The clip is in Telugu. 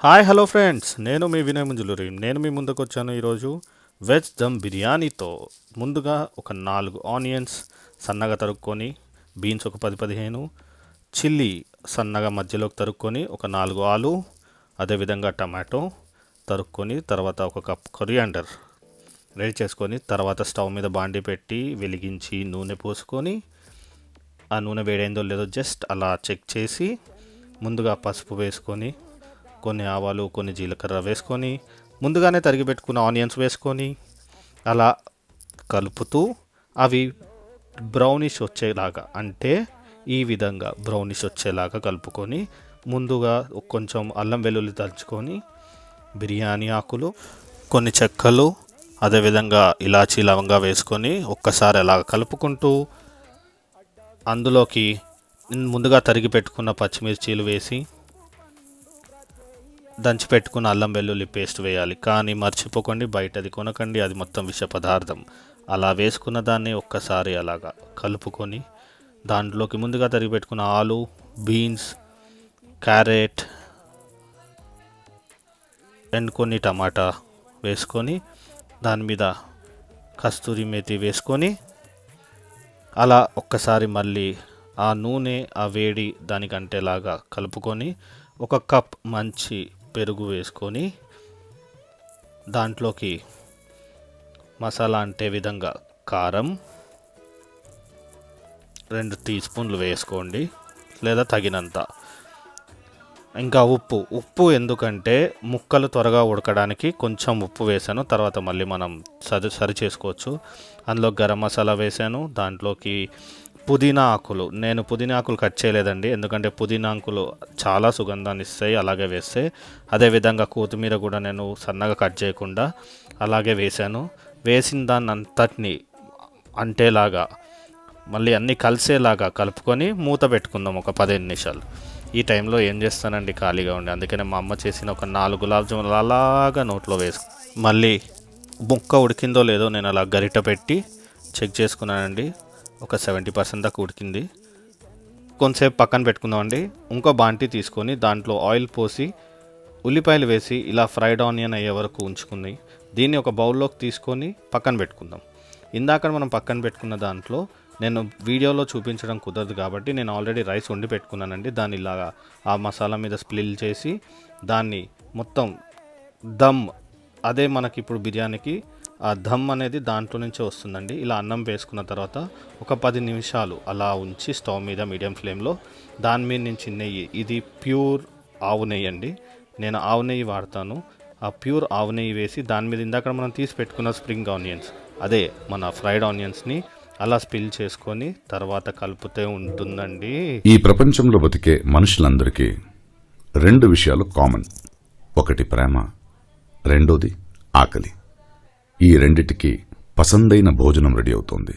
హాయ్ హలో ఫ్రెండ్స్, నేను మీ వినయ్ ముంజులూరి. నేను మీ ముందుకు వచ్చాను ఈరోజు వెజ్ దమ్ బిర్యానీతో. ముందుగా ఒక 4 ఆనియన్స్ సన్నగా తరుక్కొని, బీన్స్ ఒక 10-15, చిల్లీ సన్నగా మధ్యలోకి తరుక్కొని, ఒక 4 ఆలు, అదేవిధంగా టమాటో తరుక్కొని, తర్వాత ఒక కప్ కొరియాండర్ రెడీ చేసుకొని, తర్వాత స్టవ్ మీద బాండి పెట్టి వెలిగించి నూనె పోసుకొని, ఆ నూనె వేడైందో లేదో జస్ట్ అలా చెక్ చేసి, ముందుగా పసుపు వేసుకొని, కొన్ని ఆవాలు, కొన్ని జీలకర్ర వేసుకొని, ముందుగానే తరిగి పెట్టుకున్న ఆనియన్స్ వేసుకొని, అలా కలుపుతూ అవి బ్రౌనిష్ వచ్చేలాగా, అంటే ఈ విధంగా బ్రౌనిష్ వచ్చేలాగా కలుపుకొని, ముందుగా కొంచెం అల్లం వెల్లుల్లి దంచుకొని, బిర్యానీ ఆకులు, కొన్ని చెక్కలు, అదేవిధంగా ఇలాచీ లవంగా వేసుకొని ఒక్కసారి అలా కలుపుకుంటూ, అందులోకి ముందుగా తరిగి పెట్టుకున్న పచ్చిమిర్చీలు వేసి, దంచి పెట్టుకున్న అల్లం వెల్లుల్లి పేస్ట్ వేయాలి. కానీ మర్చిపోకండి, బయటది కొనకండి, అది మొత్తం విష పదార్థం. అలా వేసుకున్న దాన్ని ఒక్కసారి అలాగా కలుపుకొని, దాంట్లోకి ముందుగా తరిగి పెట్టుకున్న ఆలు, బీన్స్, క్యారెట్ అండ్ కొన్ని టమాటా వేసుకొని, దాని మీద కస్తూరి మేతి వేసుకొని, అలా ఒక్కసారి మళ్ళీ ఆ నూనె, ఆ వేడి దానికంటేలాగా కలుపుకొని, ఒక కప్ మంచి పెరుగు వేసుకొని, దాంట్లోకి మసాలా అంటే విధంగా కారం 2 టీ స్పూన్లు వేసుకోండి, లేదా తగినంత. ఇంకా ఉప్పు ఎందుకంటే ముక్కలు త్వరగా ఉడకడానికి కొంచెం ఉప్పు వేసాను, తర్వాత మళ్ళీ మనం సరి చేసుకోవచ్చు. అందులో గరం మసాలా వేసాను, దాంట్లోకి పుదీనా ఆకులు, నేను పుదీనా ఆకులు కట్ చేయలేదండి, ఎందుకంటే పుదీనా ఆకులు చాలా సుగంధాన్ని ఇస్తాయి అలాగే వేస్తే. అదేవిధంగా కొత్తిమీర కూడా నేను సన్నగా కట్ చేయకుండా అలాగే వేసాను. వేసిన దాన్ని అంతటిని అంటేలాగా మళ్ళీ అన్నీ కలిసేలాగా కలుపుకొని మూత పెట్టుకుందాం ఒక 15 నిమిషాలు. ఈ టైంలో ఏం చేస్తానండి, ఖాళీగా ఉండి, అందుకనే మా అమ్మ చేసిన ఒక 4 గులాబ్ జాములు అలాగా నోట్లో వేసుకు, మళ్ళీ ముక్క ఉడికిందో లేదో నేను అలా గరిట పెట్టి చెక్ చేసుకున్నానండి. ఒక 70% దాకా ఉడికింది. కొంతసేపు పక్కన పెట్టుకుందామండి. ఇంకో బాంటీ తీసుకొని దాంట్లో ఆయిల్ పోసి ఉల్లిపాయలు వేసి ఇలా ఫ్రైడ్ ఆనియన్ అయ్యే వరకు ఉంచుకుంది. దీన్ని ఒక బౌల్లోకి తీసుకొని పక్కన పెట్టుకుందాం. ఇందాక మనం పక్కన పెట్టుకున్న దాంట్లో నేను వీడియోలో చూపించడం కుదరదు కాబట్టి నేను ఆల్రెడీ రైస్ వండి పెట్టుకున్నానండి. దాన్ని ఇలాగా ఆ మసాలా మీద స్ప్లిల్ చేసి దాన్ని మొత్తం దమ్, అదే మనకి ఇప్పుడు బిర్యానీకి ఆ దమ్ అనేది దాంట్లో నుంచే వస్తుందండి. ఇలా అన్నం వేసుకున్న తర్వాత ఒక 10 నిమిషాలు అలా ఉంచి స్టవ్ మీద మీడియం ఫ్లేమ్లో, దాని మీద నుంచి నెయ్యి, ఇది ప్యూర్ ఆవు నెయ్యి అండి, నేను ఆవు నెయ్యి వాడతాను. ఆ ప్యూర్ ఆవు నెయ్యి వేసి దాని మీద ఇందాక మనం తీసి పెట్టుకున్న స్ప్రింగ్ ఆనియన్స్, అదే మన ఫ్రైడ్ ఆనియన్స్ని అలా స్పిల్ చేసుకొని తర్వాత కలుపుతూ ఉంటుందండి. ఈ ప్రపంచంలో బతికే మనుషులందరికీ 2 విషయాలు కామన్. ఒకటి ప్రేమ, రెండోది ఆకలి. ఈ రెండిటికి పసందైన భోజనం రెడీ అవుతోంది.